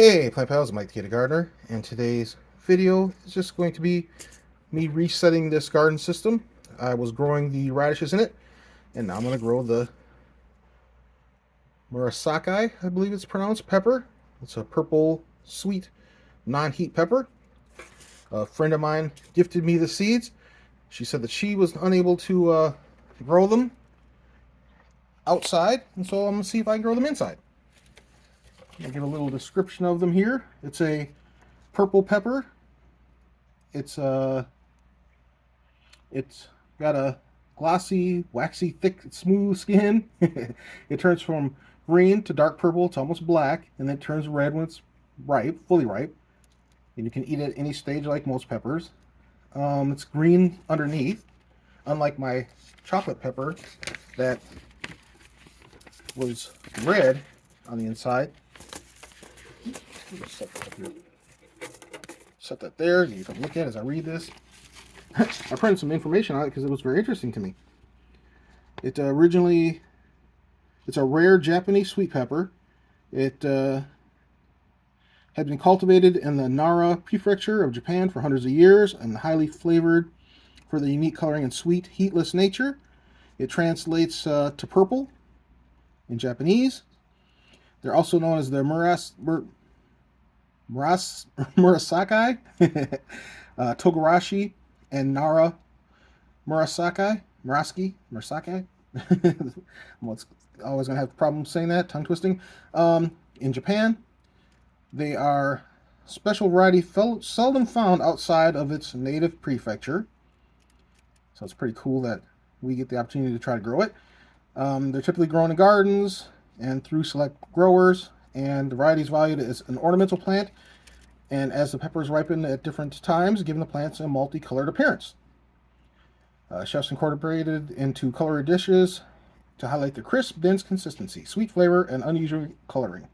Hey plant pals, Mike the Kitty Gardener, and today's video is just going to be me resetting this garden system. I was growing the radishes in it, and now I'm going to grow the Murasaki, I believe it's pronounced, pepper. It's a purple, sweet, non-heat pepper. A friend of mine gifted me the seeds. She said that she was unable to grow them outside, and so I'm going to see if I can grow them inside. I'll give a little description of them here. It's a purple pepper. It's got a glossy, waxy, thick, smooth skin. It turns from green to dark purple to almost black, and then it turns red when it's ripe, fully ripe. And you can eat it at any stage like most peppers. It's green underneath, unlike my chocolate pepper that was red on the inside. Set that there. You can look at it as I read this. I printed some information on it because it was very interesting to me. It's a rare Japanese sweet pepper. It had been cultivated in the Nara prefecture of Japan for hundreds of years and highly flavored for the unique coloring and sweet, heatless nature. It translates to purple in Japanese. They're also known as the Murasaki, Togarashi, and Nara Murasaki. I'm always going to have problems saying that, tongue twisting. In Japan, they are special variety seldom found outside of its native prefecture. So it's pretty cool that we get the opportunity to try to grow it. They're typically grown in gardens and through select growers, and the variety is valued as an ornamental plant, and as the peppers ripen at different times, giving the plants a multicolored appearance. Chefs incorporated into colored dishes to highlight the crisp, dense consistency, sweet flavor, and unusual coloring.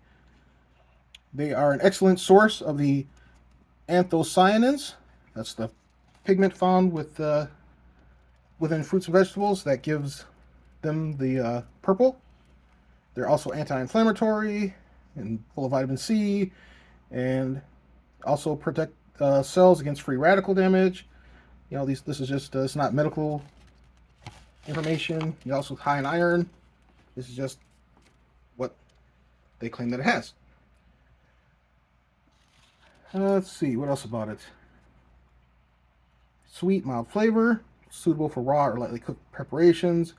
They are an excellent source of the anthocyanins. That's the pigment found within fruits and vegetables that gives them the purple. They're also anti-inflammatory and full of vitamin C, and also protect cells against free radical damage. You know, this is just it's not medical information. It's also high in iron. This is just what they claim that it has. Let's see what else about it. Sweet, mild flavor, suitable for raw or lightly cooked preparations.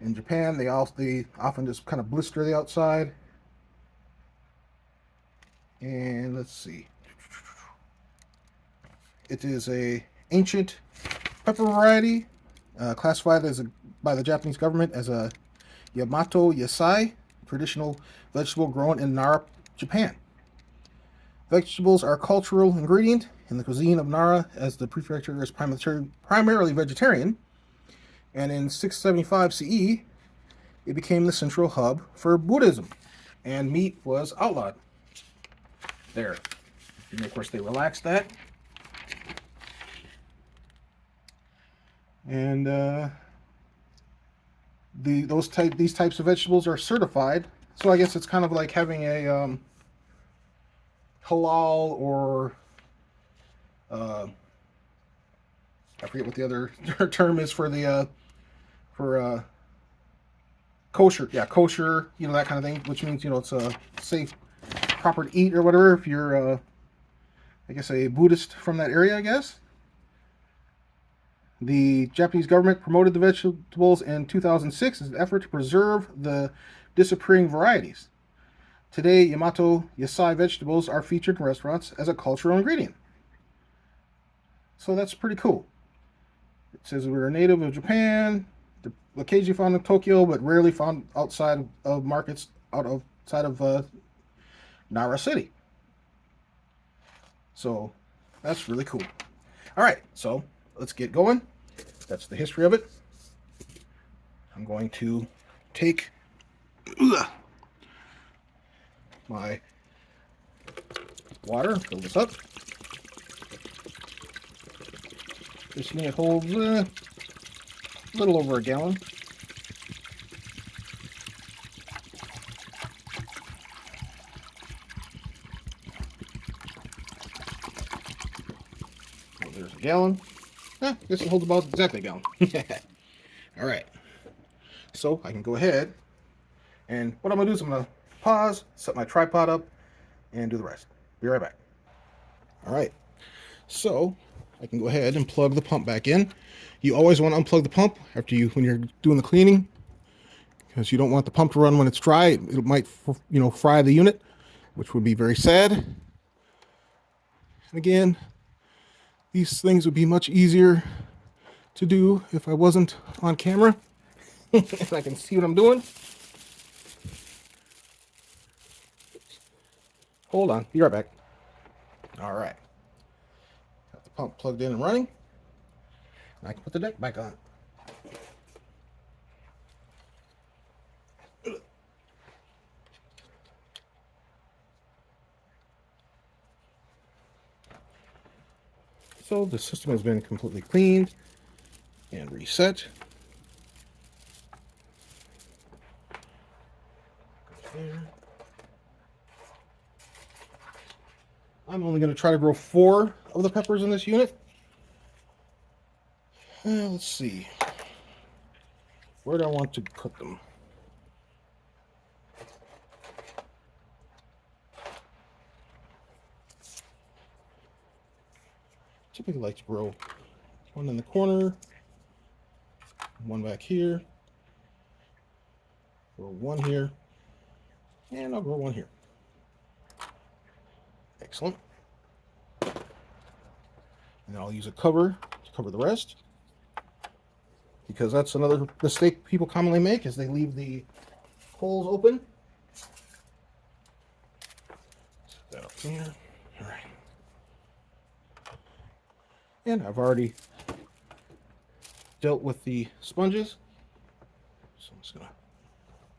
In Japan, they often just kind of blister the outside. And let's see. It is a ancient pepper variety, classified by the Japanese government as a Yamato Yasai, traditional vegetable grown in Nara, Japan. Vegetables are a cultural ingredient in the cuisine of Nara, as the prefecture is primarily vegetarian. And in 675 CE, it became the central hub for Buddhism, and meat was outlawed there. And of course, they relaxed that. And these types of vegetables are certified. So I guess it's kind of like having a halal or I forget what the other term is for the kosher. Yeah, kosher. You know, that kind of thing, which means, you know, it's a safe, proper to eat or whatever. If you're I guess a Buddhist from that area, I guess. The Japanese government promoted the vegetables in 2006 as an effort to preserve the disappearing varieties. Today, Yamato Yasai vegetables are featured in restaurants as a cultural ingredient. So that's pretty cool. It says we're a native of Japan. They're occasionally found in Tokyo, but rarely found outside of markets outside of Nara City. So that's really cool. All right, so let's get going. That's the history of it. I'm going to take my water, fill this up. This unit holds a little over a gallon. a gallon. I guess it holds about exactly a gallon. All right. So I can go ahead, and what I'm going to do is I'm going to pause, set my tripod up, and do the rest. Be right back. All right. So I can go ahead and plug the pump back in. You always want to unplug the pump when you're doing the cleaning, because you don't want the pump to run when it's dry. It might, fry the unit, which would be very sad. And again, these things would be much easier to do if I wasn't on camera and I can see what I'm doing. Hold on, be right back. All right, got the pump plugged in and running. I can put the deck back on. So the system has been completely cleaned and reset. There. I'm only going to try to grow 4 of the peppers in this unit. Let's see. Where do I want to put them? Typically like to grow one in the corner, one back here, grow one here, and I'll grow one here. Excellent. And I'll use a cover to cover the rest, because that's another mistake people commonly make, is they leave the holes open. Set that up there. All right. And I've already dealt with the sponges, so I'm just gonna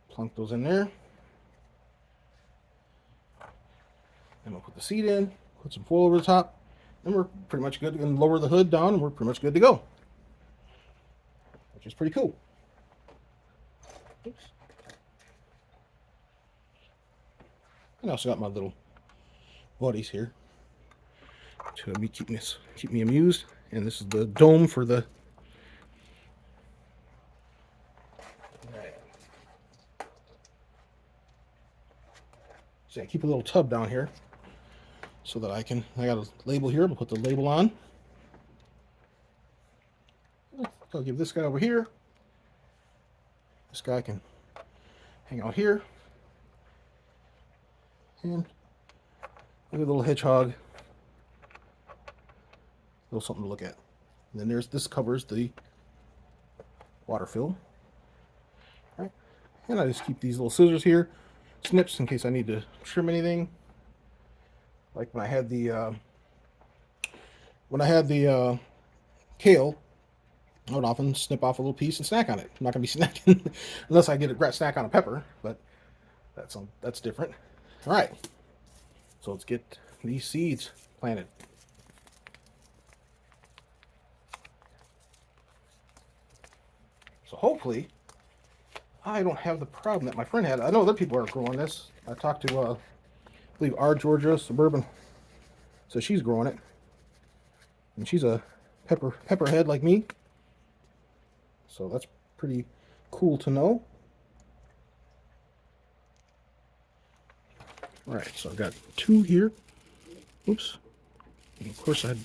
plunk those in there. And I'll put the seed in, put some foil over the top, and we're pretty much good. And lower the hood down, and we're pretty much good to go, which is pretty cool. Oops. And I also got my little buddies here to keep me amused. And this is the dome for the. So I keep a little tub down here so that I got a label here. I'll put the label on. I'll give this guy over here. This guy can hang out here. And a little hedgehog. A little something to look at. And then this covers the water fill. All right. And I just keep these little scissors here, snips in case I need to trim anything. Like when I had the kale, I would often snip off a little piece and snack on it. I'm not gonna be snacking unless I get a snack on a pepper, but that's different. All right, so let's get these seeds planted. So hopefully I don't have the problem that my friend had. I know other people are growing this. I talked to I believe Georgia Suburban, so she's growing it, and she's a pepperhead like me, so that's pretty cool to know. All right, so I've got 2 here. Oops. And of course I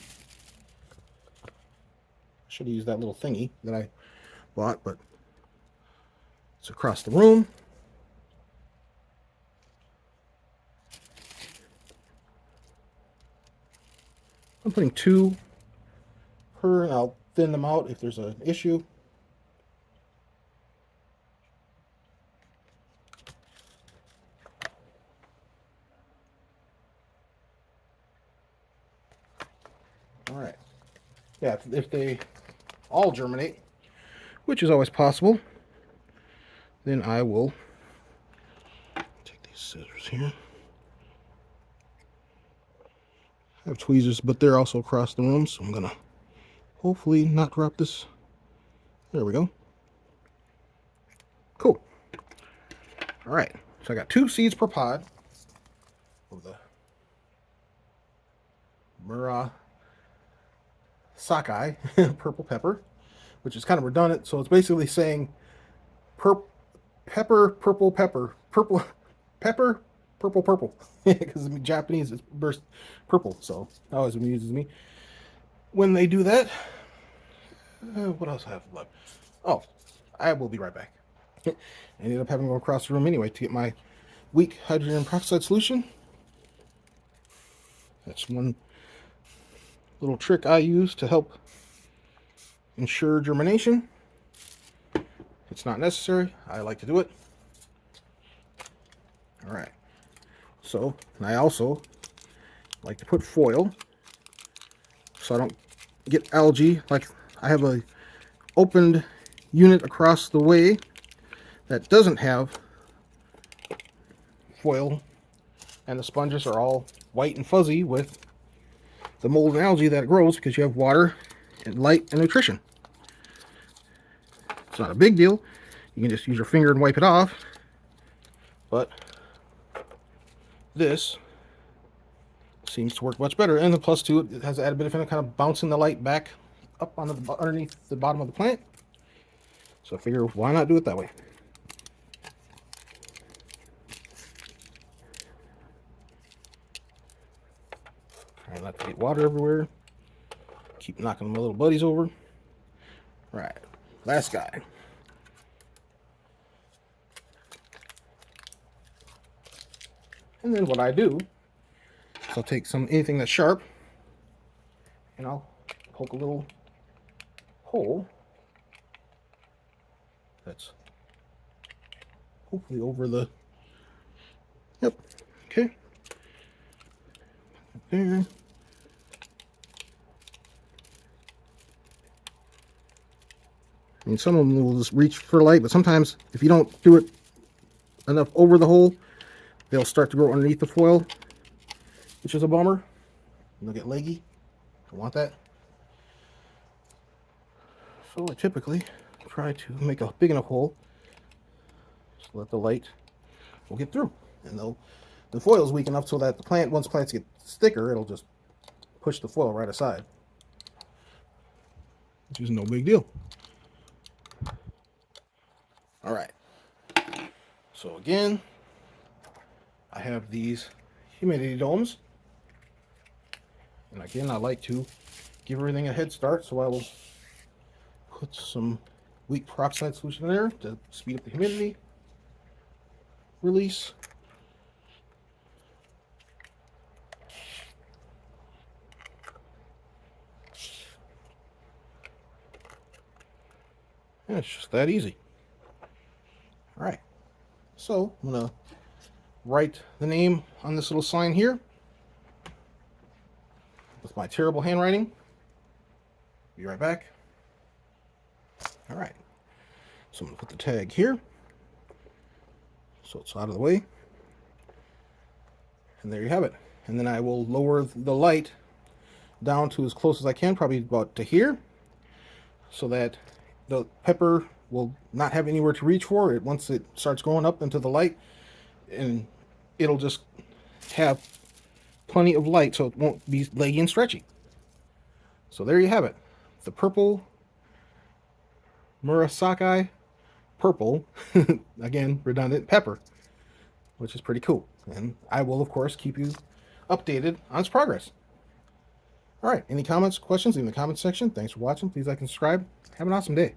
should have used that little thingy that I bought, but it's across the room. I'm putting 2 per, and I'll thin them out if there's an issue. All right. Yeah, if they all germinate, which is always possible, then I will take these scissors here. I have tweezers, but they're also across the room, so I'm gonna hopefully not drop this. There we go. Cool. All right, so I got 2 seeds per pod of the Murasaki purple pepper, which is kind of redundant. So it's basically saying pepper, purple pepper, purple pepper, purple purple, because in Japanese it's burst purple. So that always amuses me when they do that. What else I have left? Oh, I will be right back. I ended up having to go across the room anyway to get my weak hydrogen peroxide solution. That's one little trick I use to help ensure germination. It's not necessary. I like to do it. All right. So, and I also like to put foil so I don't get algae. Like, I have a opened unit across the way that doesn't have foil, and the sponges are all white and fuzzy with the mold and algae that grows because you have water and light and nutrition. It's not a big deal. You can just use your finger and wipe it off. But this seems to work much better. And the plus two, it has added a bit of kind of bouncing the light back up on the underneath the bottom of the plant. So I figure, why not do it that way? Try not to get water everywhere. Keep knocking my little buddies over. Right, last guy. And then what I do is I'll take anything that's sharp and I'll poke a little hole that's hopefully over the, yep, okay, there. I mean, some of them will just reach for light, but sometimes if you don't do it enough over the hole, they'll start to grow underneath the foil, which is a bummer. They'll get leggy. Don't want that. So I typically try to make a big enough hole so that the light will get through. And the foil is weak enough so that the plant, once plants get thicker, it'll just push the foil right aside, which is no big deal. All right. So again, I have these humidity domes. And again, I like to give everything a head start, so I will put some weak peroxide solution in there to speed up the humidity release. And it's just that easy. All right. So I'm going to write the name on this little sign here with my terrible handwriting. Be right back. All right. So I'm going to put the tag here so it's out of the way. And there you have it. And then I will lower the light down to as close as I can, probably about to here, so that the pepper will not have anywhere to reach for it once it starts going up into the light, and it'll just have plenty of light so it won't be leggy and stretchy. So there you have it. The purple Murasaki purple, again, redundant pepper, which is pretty cool. And I will, of course, keep you updated on its progress. All right, any comments, questions, leave in the comments section. Thanks for watching. Please like and subscribe. Have an awesome day.